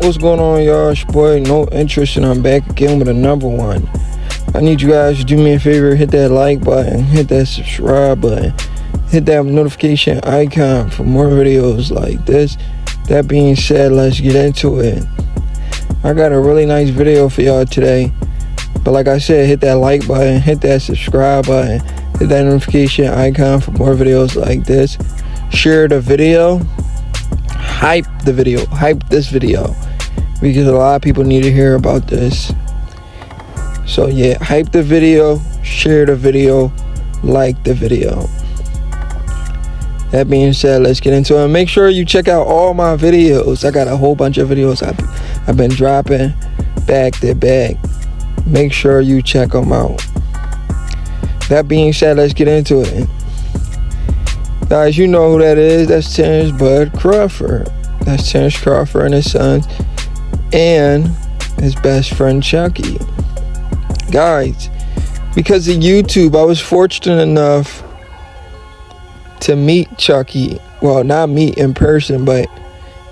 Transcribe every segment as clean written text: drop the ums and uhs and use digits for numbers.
What's going on, y'all? It's your boy No Interest, and I'm back again with another one. I need you guys to do me a favor, hit that like button, hit that subscribe button, hit that notification icon for more videos like this. That being said, let's get into it. I got a really nice video for y'all today, but like I said, hit that like button, hit that subscribe button, hit that notification icon for more videos like this. Share the video, hype this video, because a lot of people need to hear about this. So yeah, hype the video, share the video, like the video. That being said, let's get into it. Make sure you check out all my videos. I got a whole bunch of videos I've been dropping back to back. Make sure you check them out. That being said, let's get into it. Guys, you know who that is. That's Bud Crawford. That's Terence Crawford and his sons, and his best friend Chucky. Guys, because of YouTube, I was fortunate enough to meet Chucky. Well, not meet in person, but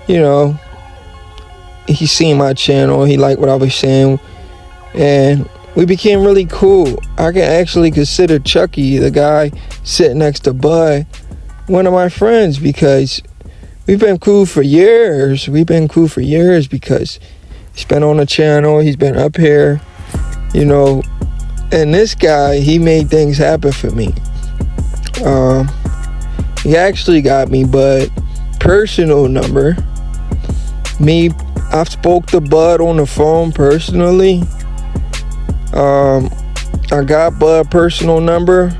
you know, he seen my channel, he liked what I was saying, and we became really cool. I can actually consider Chucky, the guy sitting next to Bud, one of my friends, because we've been cool for years. Because he's been on the channel, he's been up here, you know, and this guy, he made things happen for me. He actually got me Bud personal number. I spoke to Bud on the phone personally. I got Bud personal number.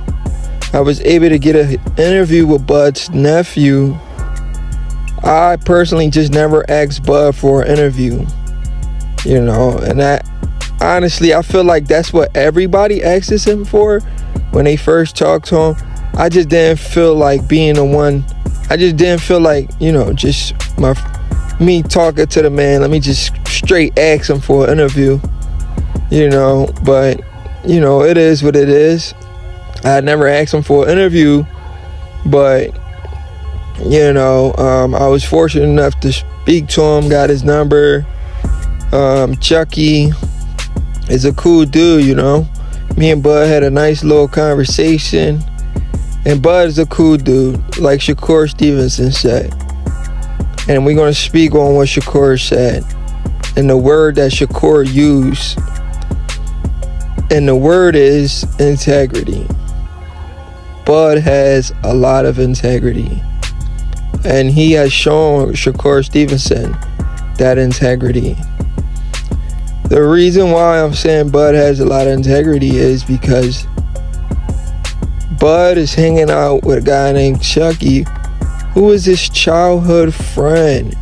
I was able to get an interview with Bud's nephew. I personally just never asked Bud for an interview, you know, and that, honestly, I feel like that's what everybody asks him for when they first talk to him. I just didn't feel like being the one. I just didn't feel like, you know, just me talking to the man, let me just straight ask him for an interview, you know. But, you know, it is what it is. I never asked him for an interview, but, you know, I was fortunate enough to speak to him, got his number. Chucky is a cool dude, you know. Me and Bud had a nice little conversation, and Bud is a cool dude, like Shakur Stevenson said. And we're going to speak on what Shakur said, and the word that Shakur used, and the word is integrity. Bud has a lot of integrity, and he has shown Shakur Stevenson that integrity. The reason why I'm saying Bud has a lot of integrity is because Bud is hanging out with a guy named Chucky, who is his childhood friend.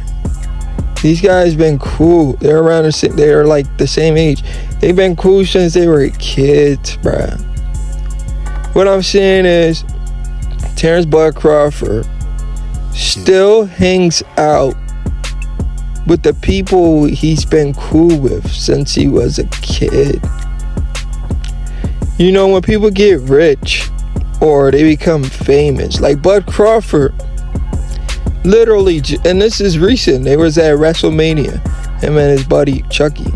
These guys been cool. They're like the same age. They've been cool since they were kids, bruh. What I'm saying is, Terence Bud Crawford still hangs out with the people he's been cool with since he was a kid. You know, when people get rich or they become famous, like Bud Crawford, literally, and this is recent, they was at WrestleMania, him and his buddy Chucky.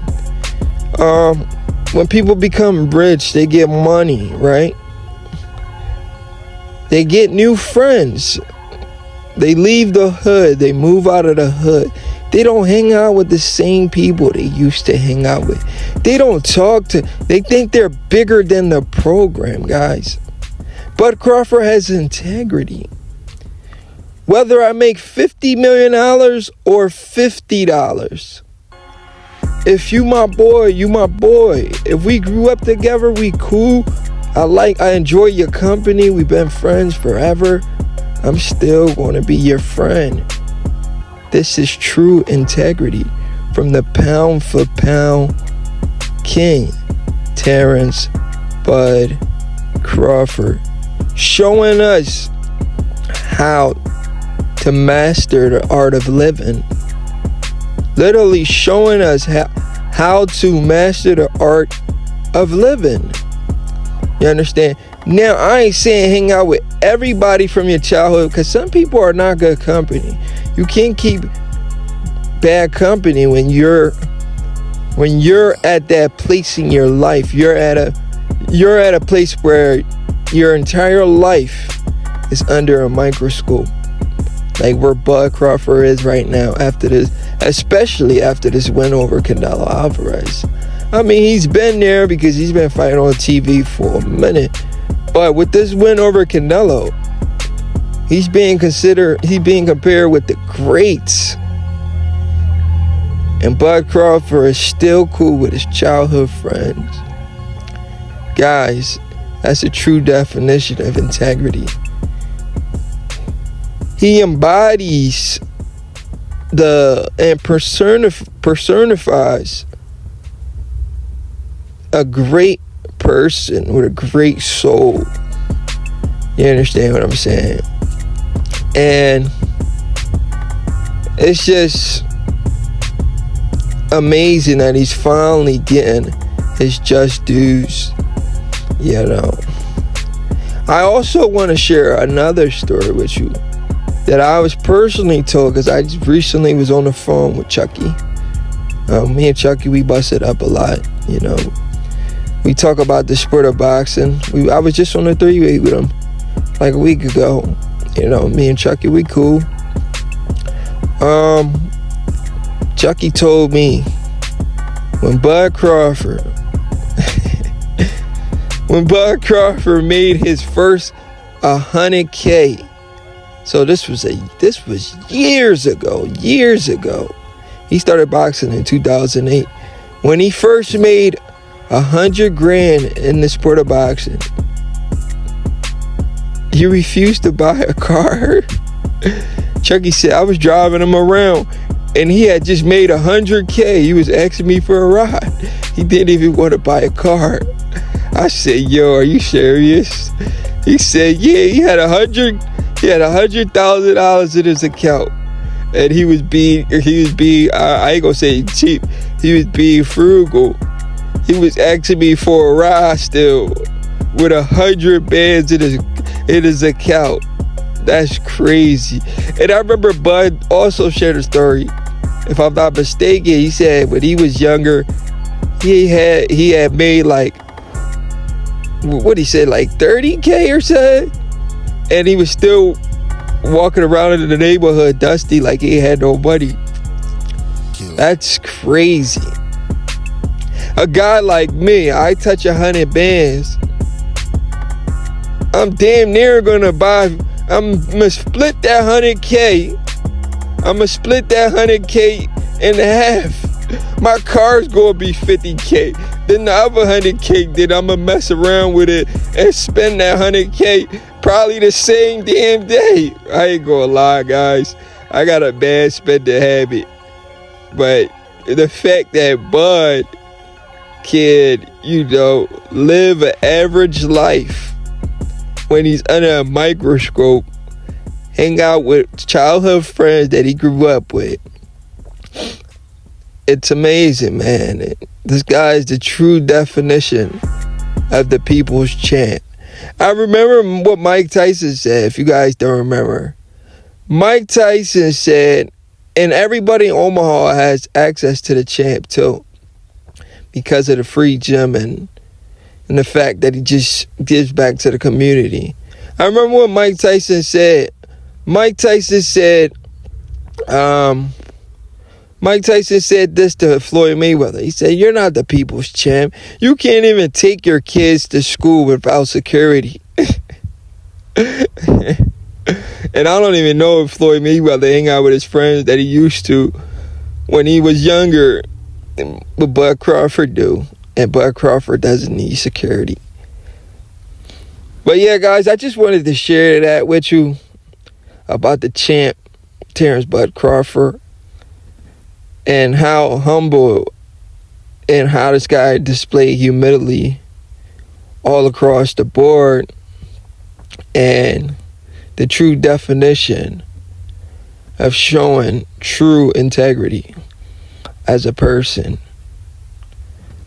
When people become rich, they get money, right? They get new friends. They leave the hood. They move out of the hood. They don't hang out with the same people they used to hang out with. They don't talk to. They think they're bigger than the program, guys. Bud Crawford has integrity. Whether I make $50 million or $50, if you my boy, you my boy. If we grew up together, we cool. I enjoy your company. We've been friends forever. I'm still going to be your friend. This is true integrity from the pound for pound king, Terence Bud Crawford, showing us how to master the art of living. Literally showing us how to master the art of living. You understand? Now, I ain't saying hang out with everybody from your childhood, because some people are not good company. You can't keep bad company when you're at that place in your life. You're at a place where your entire life is under a microscope, like where Bud Crawford is right now, after this, especially after this win over Canelo Alvarez. I mean, he's been there because he's been fighting on TV for a minute, but with this win over Canelo, he's being compared with the greats. And Bud Crawford is still cool with his childhood friends. Guys, that's a true definition of integrity. He embodies and personifies a great person with a great soul. You understand what I'm saying? And it's just amazing that he's finally getting his just dues. You know, I also want to share another story with you that I was personally told, because I just recently was on the phone with Chucky. Me and Chucky, we busted up a lot. You know, we talk about the sport of boxing. I was just on a 3-way with him like a week ago. You know, me and Chucky, we cool. Chucky told me when Bud Crawford made his first 100K. So this was years ago. He started boxing in 2008. When he first made $100,000 in the sport of boxing, he refused to buy a car. Chucky said, I was driving him around and he had just made $100K. He was asking me for a ride. He didn't even want to buy a car. I said, yo, are you serious? He said, yeah, he had $100,000 in his account. And he was being, I ain't gonna say cheap, he was being frugal. He was asking me for a ride still with 100 bands in his account. That's crazy. And I remember Bud also shared a story, if I'm not mistaken. He said when he was younger, he had made like, what he said, like 30K or something, and he was still walking around in the neighborhood dusty like he had no money. That's crazy. A guy like me, I touch 100 bands, I'm damn near gonna I'm gonna split that 100K. I'm gonna split that 100K in half. My car's gonna be 50K. Then the other 100K, then I'm gonna mess around with it and spend that 100K probably the same damn day. I ain't gonna lie, guys. I got a bad spending habit. But the fact that Bud can, live an average life when he's under a microscope, hang out with childhood friends that he grew up with, it's amazing, man. This guy is the true definition of the people's champ. I remember what Mike Tyson said, if you guys don't remember. Mike Tyson said, and everybody in Omaha has access to the champ too, because of the free gym and the fact that he just gives back to the community. I remember what Mike Tyson said. Mike Tyson said this to Floyd Mayweather. He said, you're not the people's champ. You can't even take your kids to school without security. And I don't even know if Floyd Mayweather hang out with his friends that he used to when he was younger, but Bud Crawford do. And Bud Crawford doesn't need security. But yeah, guys, I just wanted to share that with you about the champ, Terence Bud Crawford, and how humble and how this guy displayed humility all across the board, and the true definition of showing true integrity as a person.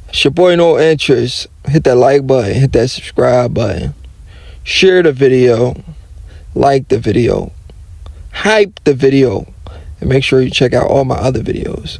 It's your boy No Interest. Hit that like button, hit that subscribe button, share the video, like the video, hype the video, and make sure you check out all my other videos.